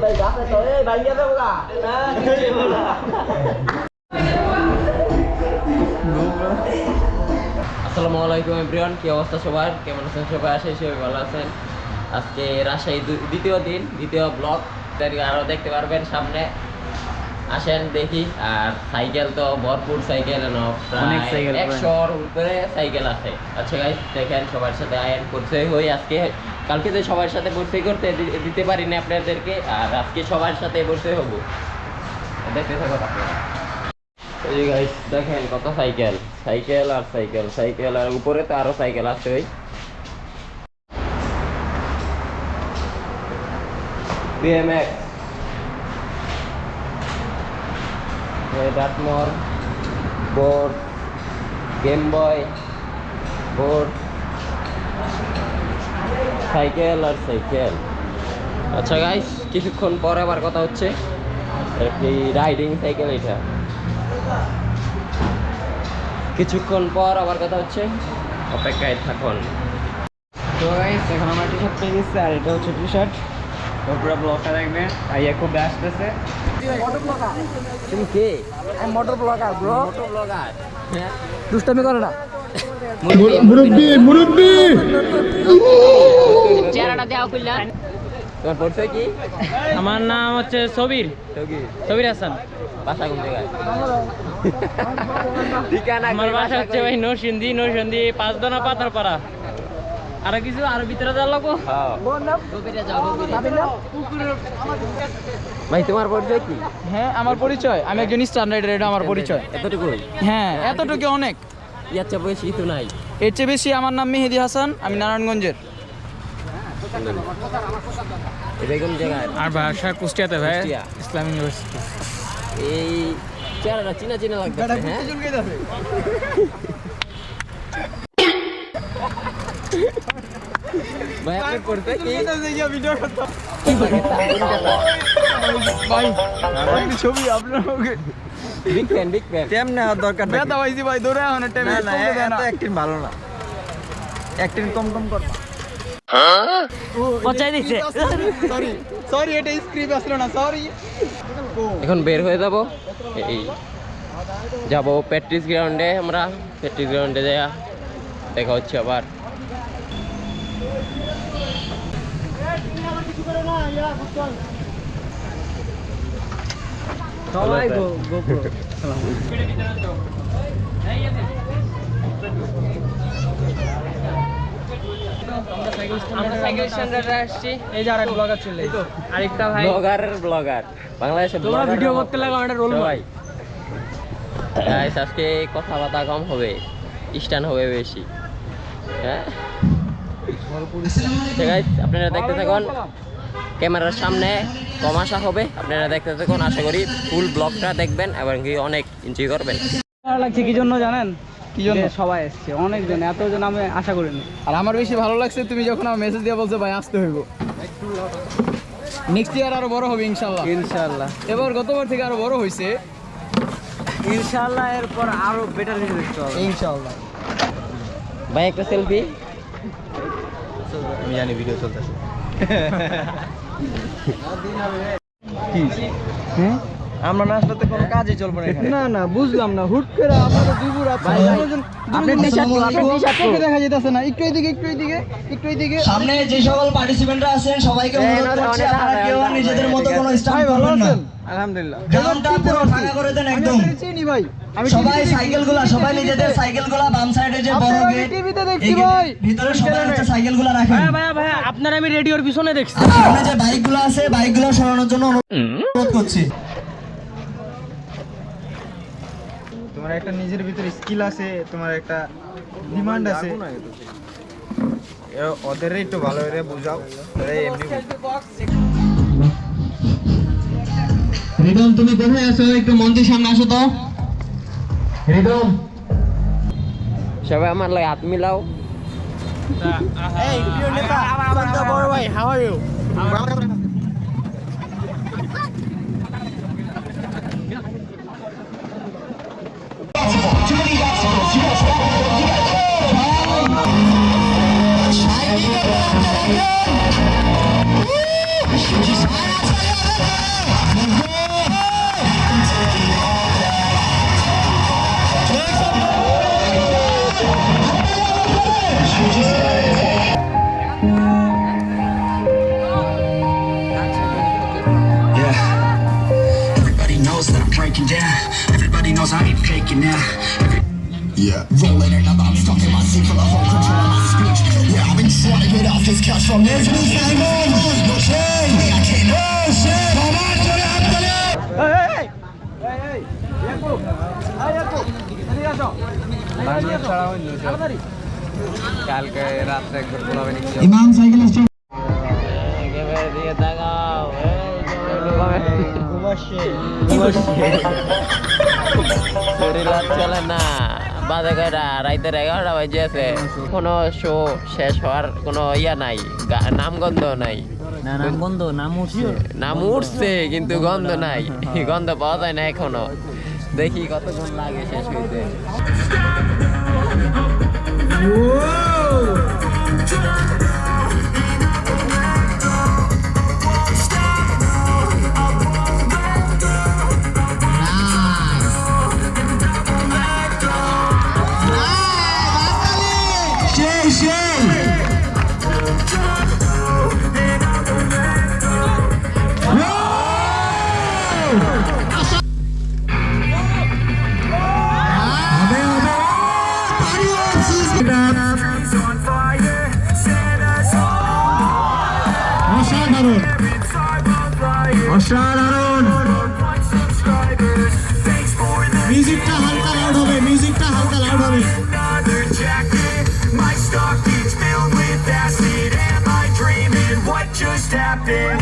ভাই গাছে তো এই ভাই গিয়ে দেবো না কিছু বলা। আসসালামু আলাইকুম এভরিওয়ান, কি অবস্থা সবার, কেমন আছেন সবাই? সবাই ভালো আছেন। আজকে রাজশাহী দ্বিতীয় দিন, দ্বিতীয় ব্লগ আরও দেখতে পারবেন সামনে। আসেন দেখি। আর সাইকেল তো ভরপুর সাইকেল, অনেক সাইকেল, 100-র উপরে সাইকেল আছে। আচ্ছা গাইস, দেখেন সবার সাথে আইন পরিচয় হই আজকে। কালকে তো সবার সাথে পরিচয় করতে দিতে পারিনি আপনাদেরকে, আর আজকে সবার সাথে পরিচয় হবো। দেখতে থাকো আপনারা। এই গাইস দেখেন কত সাইকেল, সাইকেল আর সাইকেল, সাইকেল আর উপরে তো আরো সাইকেল আছে। ওই BMX, ডাটমোর, বোর্ড, গেম বয়, বোর্ড, সাইকেল আর সাইকেল। আচ্ছা গাইস, কিছুক্ষণ পরে আবার কথা হচ্ছে। একটি রাইডিং সাইকেল, এটা কিছুক্ষণ পর আবার কথা হচ্ছে, অপেক্ষায় থাকুন। তো গাইস, এখন আমরা টি শার্ট পেয়ে গেছি, আর এটা হচ্ছে টি শার্ট। তো পুরো ব্লগটা দেখবেন। আইয়া খুব ব্যস্ত আছে। তুমি কে? আমি motor blogger bro. Motor blogger? দুষ্টামি করে না। মুরব্বি চেহারাটা দেওয়া কইলা। তোমার পরিচয় কি? আমার নাম হচ্ছে সবির সবির হাসান। বাসা কোন জায়গায়? ঠিকানা আমার বাসা হচ্ছে ভাই নরসিংদী 5 পাতারপাড়া। আরো কিছু আরো ভিতরে যাওয়ার লাগবো। ভাই তোমার পরিচয় কি? হ্যাঁ, আমার পরিচয়, আমি একজন স্ট্যান্ডার্ড, এটা আমার পরিচয়। এতটুকু? হ্যাঁ, এতটুকু অনেক। আচ্ছা, বেশি তো নাই। এর চেয়ে বেশি। আমার নাম মেহেদি হাসান, আমি নারায়ণগঞ্জের। এটা কোন জায়গায়? আর বাসা কুষ্টিয়াতে ভাই, কুষ্টিয়া। ইসলাম ইউনিভার্সিটি। এই চেহারাটা চিনা চিনা লাগছে। হ্যাঁ, ভাই আপনার পরিচয় কি? কি লাগে? ভাই ছবি আপনার big fan, big fan. Time নেওয়ার দরকার নেই। বেদা ভাইজি ভাই দৌড়ে এখন টাইম না না, এত অ্যাক্টিং ভালো না, অ্যাক্টিং কম কম কর। পচাই দিছে। সরি সরি, এটা স্ক্রিপ্ট আসলো না, সরি। এখন বের হয়ে যাব, এই যাব প্র্যাকটিস গ্রাউন্ডে। আমরা প্র্যাকটিস গ্রাউন্ডে যাইয়া দেখা হচ্ছে আবার। সবাই গোপ্রো। আমরা সাইকেল স্ট্যান্ডার্ডে আসছি। এই যে আরেক ব্লগার চলে, আরেকটা ভাই ব্লগার বাংলাদেশে। তোমরা ভিডিও করতে লাগো, আমরা রোল ভাই। গাইস, আজকে কথাবার্তা কম হবে, স্ট্যান্ড হবে বেশি। হ্যাঁ গাইস, আপনারা দেখতে থাকুন। ক্যামেরার সামনে কম আসা হবে, আপনারা দেখতে থাকুন। আশা করি ফুল ব্লগটা দেখবেন এবং কি অনেক এনজয় করবেন। ভালো লাগছে কি জন্য জানেন? কি জন্য? সবাই এসছে, অনেকজন, এতজন আমি আশা করিনি। আর আমার বেশি ভালো লাগছে তুমি যখন আমার মেসেজ দিয়ে বলছো ভাই আসতে হইব। নেক্সট ইয়ার আরো বড় হবে ইনশাআল্লাহ। ইনশাআল্লাহ এবার গতবার থেকে আরো বড় হয়েছে ইনশাআল্লাহ। এরপর আরো বেটার কিছু দেখতে হবে ইনশাআল্লাহ। ভাই একটা সেলফি। আমি জানি ভিডিও চলতেছে। হ্যাঁ, আমরা না আসলে তো কোনো কাজই চলবে না এখানে। না না, বুঝলাম না। হুট করে আমাদের দুপুর আপনি দেখা যেতেছে না। একটু এদিকে, একটু এদিকে, একটু এদিকে। সামনে যে সকল পার্টিসিপেন্টরা আছেন সবাইকে অনুরোধ করছি আপনারা কেউ নিজেদের মতো কোনো স্টান্ট করবেন না। আলহামদুলিল্লাহ। গ্রাউন্ডটা পুরো ফাঁকা করে দেন একদম। চিনি ভাই, আমি সবাই সাইকেলগুলা, সবাই নিজেদের সাইকেলগুলা বাম সাইডে যে বড় গেট টিভিতে দেখছি ভাই। ভিতরে সবাই হচ্ছে সাইকেলগুলা রাখেন। ভাই আপনার আমি রেডিওর পিছনে দেখছি। আর সামনে যে বাইকগুলো আছে বাইকগুলো সরানোর জন্য অনুরোধ করছি। তোমার একটা নিজের ভিতরে স্কিল আছে, তোমার একটা ডিমান্ড আছে, ওদের একটু ভালো করে বুঝাও। এমনি রিদম, তুমি কোথায় আছো? একটু মন্দির সামনে আসো তো। রিদম, সবাই আমার লাগে হাত মিলাও। এই প্রিয় নেতা, আমার বড় ভাই, how are you? Just down. Everybody knows I ain't faking now. Yeah, rolling another, I'm stuck in my seat for the whole control of my speech. Yeah, I've been trying to get off this couch from this week. Hang on, no shame, I can't. Oh shit, come on, turn it up, turn it up. কালকে রাত্রে একবার বলাবে নাকি ইমাম cycle stand camera দিয়ে তাকাও শরীর আর চলে না বাজে কয়টা রাইতের 11টা বাজে আছে কোনো শো শেষ হওয়ার কোনো ইয়া নাই নামগন্ধ নাই নাম উঠছে কিন্তু গন্ধ নাই গন্ধ পাওয়া যায় না এখনো দেখি কতক্ষণ লাগে শেষ হইতে অসাধারণ মিউজিকটা হালকা লাউড হবে মিউজিকটা হালকা লাউড হবে My stockings filled with acid. Am I dreaming? What just happened?